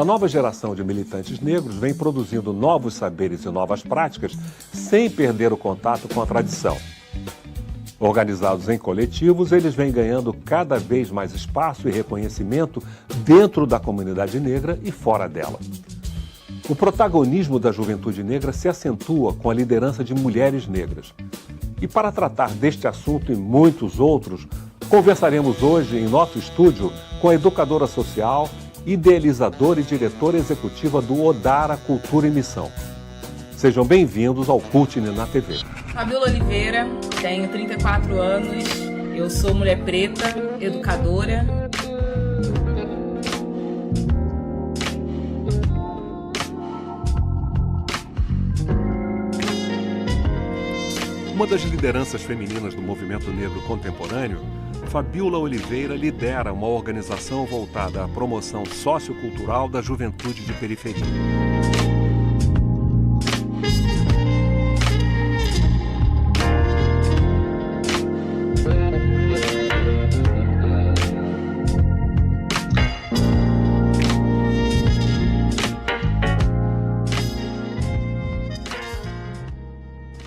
A nova geração de militantes negros vem produzindo novos saberes e novas práticas sem perder o contato com a tradição. Organizados em coletivos, eles vêm ganhando cada vez mais espaço e reconhecimento dentro da comunidade negra e fora dela. O protagonismo da juventude negra se acentua com a liderança de mulheres negras. E para tratar deste assunto e muitos outros, conversaremos hoje em nosso estúdio com a educadora social, idealizadora e diretora executiva do Odara Cultura e Missão. Sejam bem-vindos ao CULT na TV. Fabiola Oliveira, tenho 34 anos, eu sou mulher preta, educadora. Uma das lideranças femininas do movimento negro contemporâneo, Fabiola Oliveira lidera uma organização voltada à promoção sociocultural da juventude de periferia.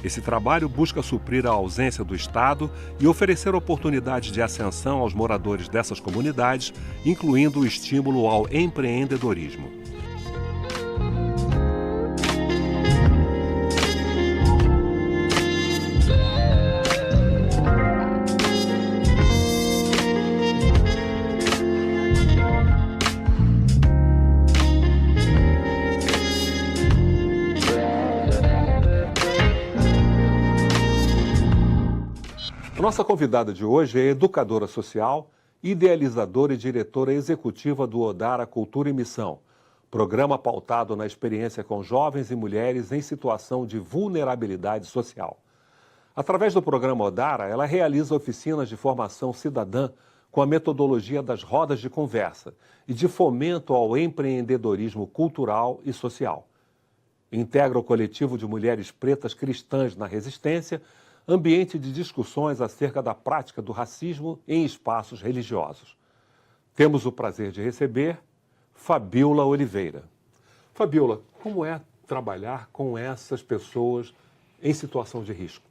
Esse trabalho busca suprir a ausência do Estado e oferecer oportunidades de ascensão aos moradores dessas comunidades, incluindo o estímulo ao empreendedorismo. Nossa convidada de hoje é educadora social, idealizadora e diretora executiva do Odara Cultura e Missão, programa pautado na experiência com jovens e mulheres em situação de vulnerabilidade social. Através do programa Odara, ela realiza oficinas de formação cidadã com a metodologia das rodas de conversa e de fomento ao empreendedorismo cultural e social. Integra o coletivo de mulheres pretas cristãs na resistência, ambiente de discussões acerca da prática do racismo em espaços religiosos. Temos o prazer de receber Fabiola Oliveira. Fabiola, como é trabalhar com essas pessoas em situação de risco?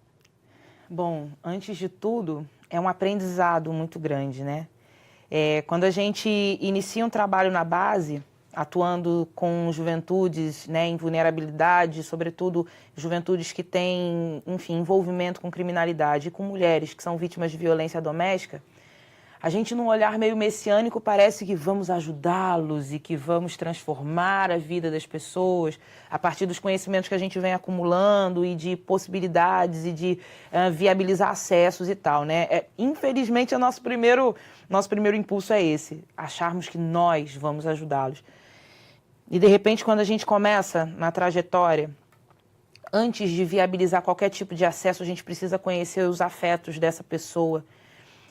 Bom, antes de tudo, é um aprendizado muito grande, né? Quando a gente inicia um trabalho na base, atuando com juventudes, né, em vulnerabilidade, sobretudo juventudes que têm, enfim, envolvimento com criminalidade e com mulheres que são vítimas de violência doméstica, a gente, num olhar meio messiânico, parece que vamos ajudá-los e que vamos transformar a vida das pessoas a partir dos conhecimentos que a gente vem acumulando e de possibilidades e de viabilizar acessos e tal, né? Infelizmente, o nosso primeiro impulso é esse, acharmos que nós vamos ajudá-los. E, de repente, quando a gente começa na trajetória, antes de viabilizar qualquer tipo de acesso, a gente precisa conhecer os afetos dessa pessoa,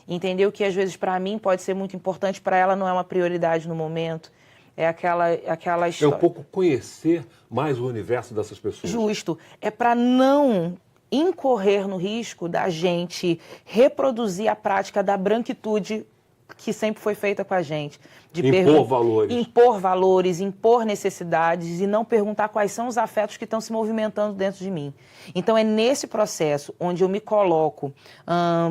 entender o que, às vezes, para mim pode ser muito importante, para ela não é uma prioridade no momento. É aquela história... É um pouco conhecer mais o universo dessas pessoas. Justo. É para não incorrer no risco da gente reproduzir a prática da branquitude que sempre foi feita com a gente. De impor valores, impor necessidades e não perguntar quais são os afetos que estão se movimentando dentro de mim. Então é nesse processo onde eu me coloco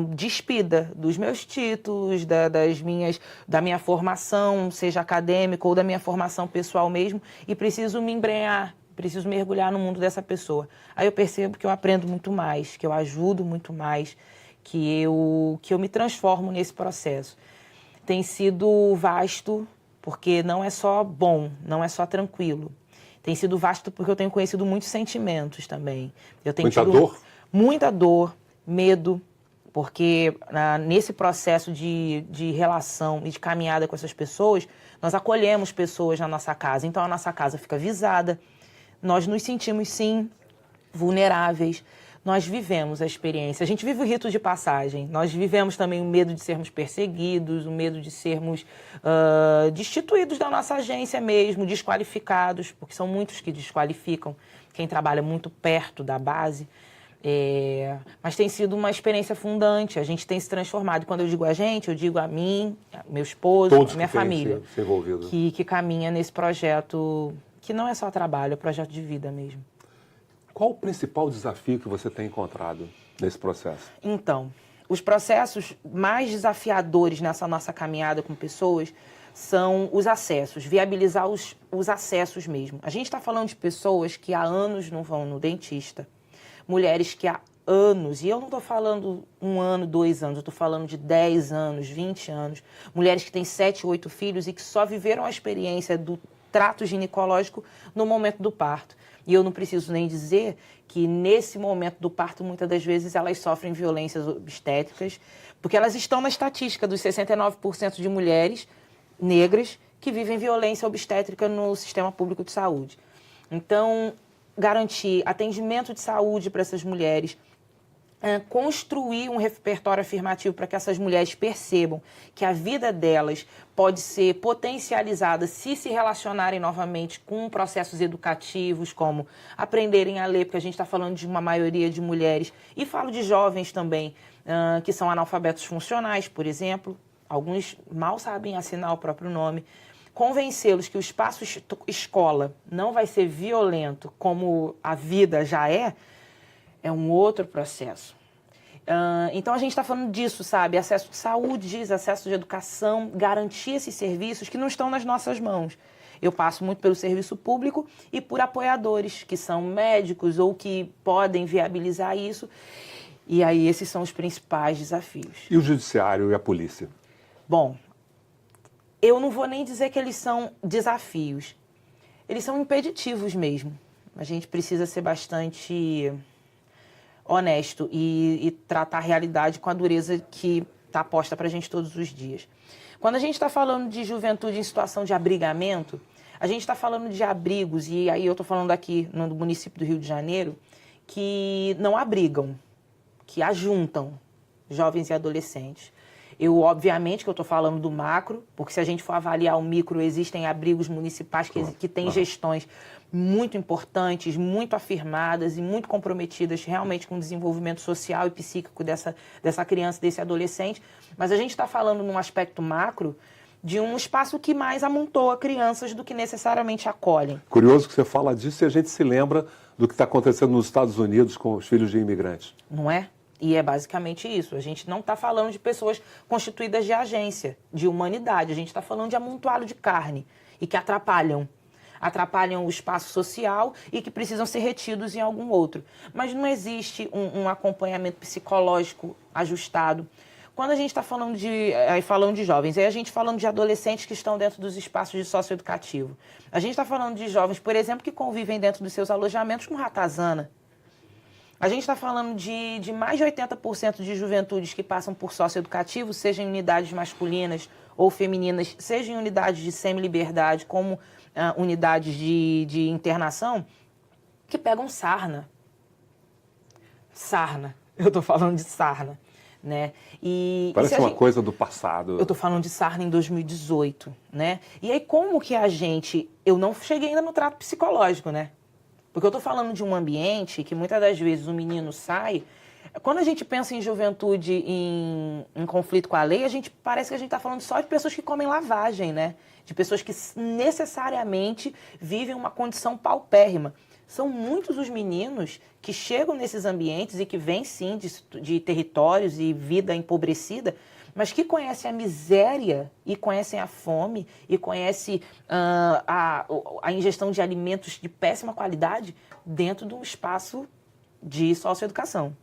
despida dos meus títulos, da minha formação, seja acadêmica ou da minha formação pessoal mesmo, e preciso me embrenhar, preciso mergulhar no mundo dessa pessoa. Aí eu percebo que eu aprendo muito mais, que eu ajudo muito mais, que eu me transformo nesse processo. Tem sido vasto, porque não é só bom, não é só tranquilo. Tem sido vasto porque eu tenho conhecido muitos sentimentos também. Eu tenho muita dor? Muita dor, medo, porque nesse processo de relação e de caminhada com essas pessoas, nós acolhemos pessoas na nossa casa. Então, a nossa casa fica visada, nós nos sentimos, sim, vulneráveis. Nós vivemos a experiência, a gente vive o rito de passagem, nós vivemos também o medo de sermos perseguidos, o medo de sermos destituídos da nossa agência mesmo, desqualificados, porque são muitos que desqualificam quem trabalha muito perto da base. Mas tem sido uma experiência fundante, a gente tem se transformado. Quando eu digo a gente, eu digo a mim, meu esposo, Todos a minha que têm família, se envolvido. que caminha nesse projeto, que não é só trabalho, é projeto de vida mesmo. Qual o principal desafio que você tem encontrado nesse processo? Então, os processos mais desafiadores nessa nossa caminhada com pessoas são os acessos, viabilizar os acessos mesmo. A gente está falando de pessoas que há anos não vão no dentista, mulheres que há anos, e eu não estou falando 1 ano, 2 anos, eu estou falando de 10 anos, 20 anos, mulheres que têm 7, 8 filhos e que só viveram a experiência do trato ginecológico no momento do parto. E eu não preciso nem dizer que nesse momento do parto, muitas das vezes, elas sofrem violências obstétricas, porque elas estão na estatística dos 69% de mulheres negras que vivem violência obstétrica no sistema público de saúde. Então, garantir atendimento de saúde para essas mulheres, construir um repertório afirmativo para que essas mulheres percebam que a vida delas pode ser potencializada se relacionarem novamente com processos educativos, como aprenderem a ler, porque a gente está falando de uma maioria de mulheres, e falo de jovens também, que são analfabetos funcionais, por exemplo, alguns mal sabem assinar o próprio nome, convencê-los que o espaço escola não vai ser violento como a vida já é um outro processo. Então, a gente está falando disso, sabe? Acesso de saúde, acesso de educação, garantir esses serviços que não estão nas nossas mãos. Eu passo muito pelo serviço público e por apoiadores, que são médicos ou que podem viabilizar isso. E aí, esses são os principais desafios. E o judiciário e a polícia? Bom, eu não vou nem dizer que eles são desafios. Eles são impeditivos mesmo. A gente precisa ser bastante honesto e tratar a realidade com a dureza que está posta para a gente todos os dias. Quando a gente está falando de juventude em situação de abrigamento, a gente está falando de abrigos, e aí eu estou falando aqui no município do Rio de Janeiro, que não abrigam, que ajuntam jovens e adolescentes. Obviamente, que eu estou falando do macro, porque se a gente for avaliar o micro, existem abrigos municipais que têm gestões muito importantes, muito afirmadas e muito comprometidas realmente com o desenvolvimento social e psíquico dessa criança, desse adolescente. Mas a gente está falando num aspecto macro de um espaço que mais amontoa crianças do que necessariamente acolhem. Curioso que você fala disso e a gente se lembra do que está acontecendo nos Estados Unidos com os filhos de imigrantes. Não é? E é basicamente isso. A gente não está falando de pessoas constituídas de agência, de humanidade. A gente está falando de amontoado de carne e que atrapalham o espaço social e que precisam ser retidos em algum outro. Mas não existe um acompanhamento psicológico ajustado. Quando a gente está falando de jovens, aí a gente falando de adolescentes que estão dentro dos espaços de socioeducativo. A gente está falando de jovens, por exemplo, que convivem dentro dos seus alojamentos com ratazana. A gente está falando de mais de 80% de juventudes que passam por socioeducativo, seja em unidades masculinas ou femininas, seja em unidades de semi-liberdade, como unidades de internação, que pegam sarna. Sarna. Eu estou falando de sarna. Né? Parece uma coisa do passado. Eu estou falando de sarna em 2018. Né? E aí como que eu não cheguei ainda no trato psicológico, né? Porque eu estou falando de um ambiente que muitas das vezes o menino sai. Quando a gente pensa em juventude em conflito com a lei, parece que a gente está falando só de pessoas que comem lavagem, né? De pessoas que necessariamente vivem uma condição paupérrima. São muitos os meninos que chegam nesses ambientes e que vêm, sim, de territórios e vida empobrecida, mas que conhecem a miséria e conhecem a fome e conhecem a ingestão de alimentos de péssima qualidade dentro de um espaço de socioeducação.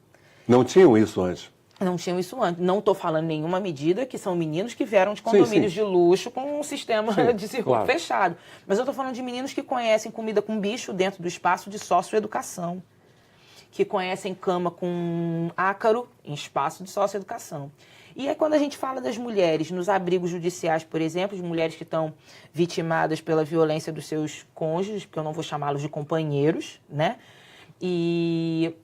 Não tinham isso antes? Não tinham isso antes. Não estou falando nenhuma medida, que são meninos que vieram de condomínios de luxo com um sistema de circuito fechado. Mas eu estou falando de meninos que conhecem comida com bicho dentro do espaço de socioeducação, que conhecem cama com ácaro em espaço de socioeducação. E aí, quando a gente fala das mulheres nos abrigos judiciais, por exemplo, de mulheres que estão vitimadas pela violência dos seus cônjuges, porque eu não vou chamá-los de companheiros, né? E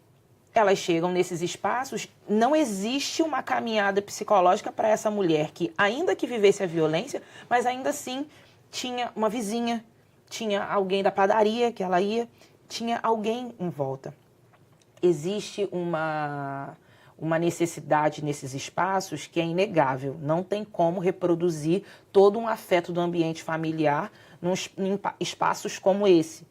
elas chegam nesses espaços, não existe uma caminhada psicológica para essa mulher que, ainda que vivesse a violência, mas ainda assim tinha uma vizinha, tinha alguém da padaria que ela ia, tinha alguém em volta. existe uma necessidade nesses espaços que é inegável. Não tem como reproduzir todo um afeto do ambiente familiar em espaços como esse.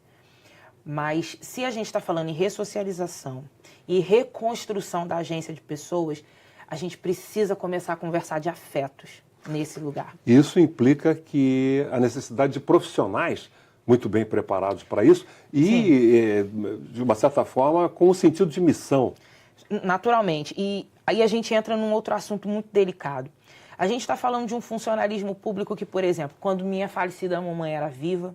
Mas se a gente está falando em ressocialização e reconstrução da agência de pessoas, a gente precisa começar a conversar de afetos nesse lugar. Isso implica que a necessidade de profissionais muito bem preparados para isso e, de uma certa forma, com um sentido de missão. Naturalmente. E aí a gente entra num outro assunto muito delicado. A gente está falando de um funcionalismo público que, por exemplo, quando minha falecida mamãe era viva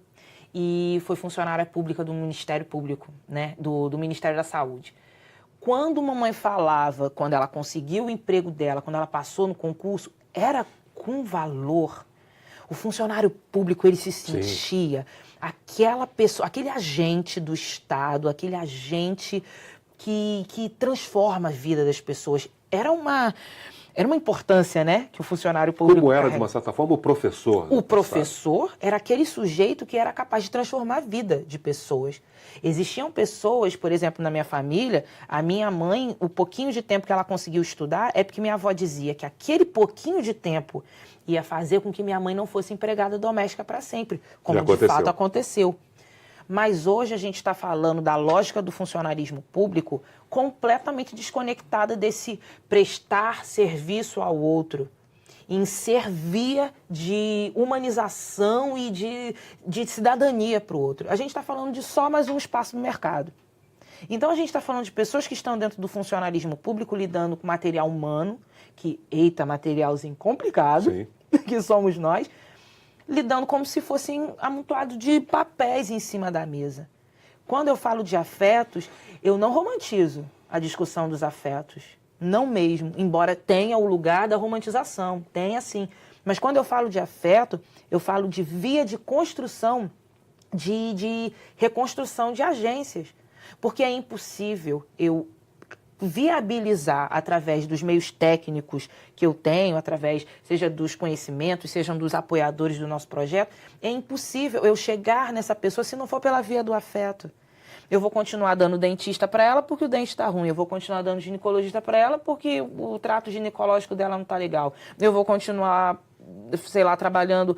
e foi funcionária pública do Ministério Público, né, do Ministério da Saúde. Quando mamãe falava, quando ela conseguiu o emprego dela, quando ela passou no concurso, era com valor. O funcionário público, ele se sentia aquela pessoa, aquele agente do Estado, aquele agente que transforma a vida das pessoas. Era uma importância, né, que o funcionário público Como era, carrega. de uma certa forma, o professor. O professor era aquele sujeito que era capaz de transformar a vida de pessoas. Existiam pessoas, por exemplo, na minha família, a minha mãe, o pouquinho de tempo que ela conseguiu estudar é porque minha avó dizia que aquele pouquinho de tempo ia fazer com que minha mãe não fosse empregada doméstica para sempre, como de fato aconteceu. Mas hoje a gente está falando da lógica do funcionarismo público completamente desconectada desse prestar serviço ao outro, em servir de humanização e de cidadania para o outro. A gente está falando de só mais um espaço no mercado. Então a gente está falando de pessoas que estão dentro do funcionarismo público lidando com material humano, que, eita, materialzinho complicado, que somos nós, lidando como se fossem amontoados de papéis em cima da mesa. Quando eu falo de afetos, eu não romantizo a discussão dos afetos. Não mesmo, embora tenha o lugar da romantização, tenha sim. Mas quando eu falo de afeto, eu falo de via de construção, de reconstrução de agências. Porque é impossível eu viabilizar através dos meios técnicos que eu tenho, através, seja dos conhecimentos, sejam dos apoiadores do nosso projeto, é impossível eu chegar nessa pessoa se não for pela via do afeto. Eu vou continuar dando dentista para ela porque o dente está ruim. Eu vou continuar dando ginecologista para ela porque o trato ginecológico dela não está legal. Eu vou continuar, sei lá, trabalhando,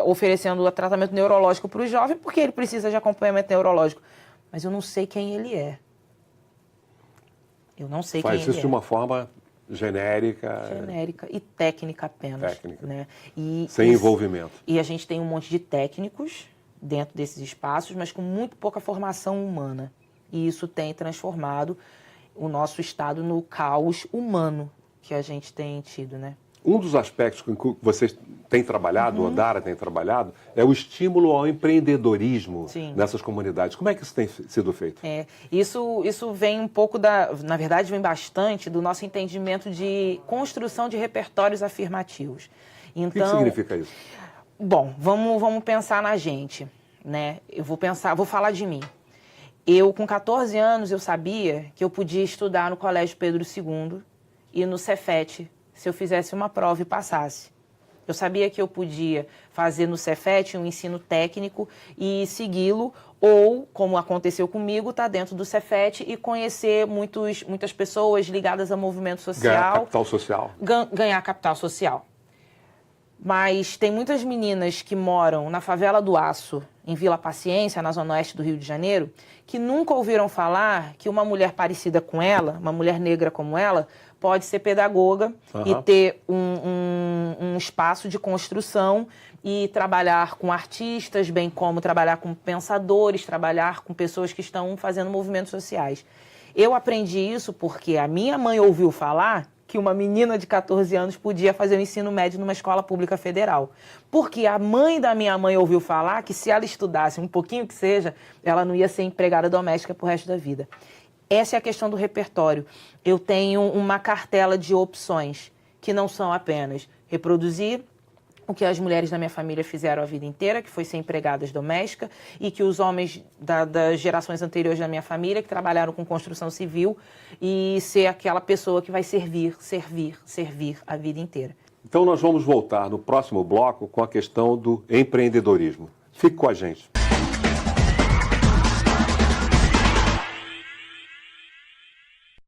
oferecendo tratamento neurológico para o jovem porque ele precisa de acompanhamento neurológico. Mas eu não sei quem ele é. Eu não sei quem ele é. Faz isso de uma forma genérica. Genérica e técnica apenas. Técnica. Né? Sem envolvimento. E a gente tem um monte de técnicos dentro desses espaços, mas com muito pouca formação humana. E isso tem transformado o nosso estado no caos humano que a gente tem tido, né? Um dos aspectos com que vocês têm trabalhado, o Odara tem trabalhado, é o estímulo ao empreendedorismo nessas comunidades. Como é que isso tem sido feito? Isso vem um pouco na verdade, vem bastante do nosso entendimento de construção de repertórios afirmativos. Então, o que significa isso? Bom, vamos pensar na gente, né? Vou falar de mim. Eu, com 14 anos, eu sabia que eu podia estudar no Colégio Pedro II e no Cefet, se eu fizesse uma prova e passasse. Eu sabia que eu podia fazer no Cefet um ensino técnico e segui-lo, ou, como aconteceu comigo, estar dentro do Cefet e conhecer muitas pessoas ligadas ao movimento social. Ganhar capital social. Ganhar capital social. Mas tem muitas meninas que moram na favela do Aço, em Vila Paciência, na zona oeste do Rio de Janeiro, que nunca ouviram falar que uma mulher parecida com ela, uma mulher negra como ela, pode ser pedagoga e ter um espaço de construção e trabalhar com artistas, bem como trabalhar com pensadores, trabalhar com pessoas que estão fazendo movimentos sociais. Eu aprendi isso porque a minha mãe ouviu falar que uma menina de 14 anos podia fazer o ensino médio numa escola pública federal. Porque a mãe da minha mãe ouviu falar que se ela estudasse um pouquinho que seja, ela não ia ser empregada doméstica pro resto da vida. Essa é a questão do repertório. Eu tenho uma cartela de opções que não são apenas reproduzir o que as mulheres da minha família fizeram a vida inteira, que foi ser empregadas domésticas, e que os homens das gerações anteriores da minha família, que trabalharam com construção civil, e ser aquela pessoa que vai servir a vida inteira. Então nós vamos voltar no próximo bloco com a questão do empreendedorismo. Fique com a gente.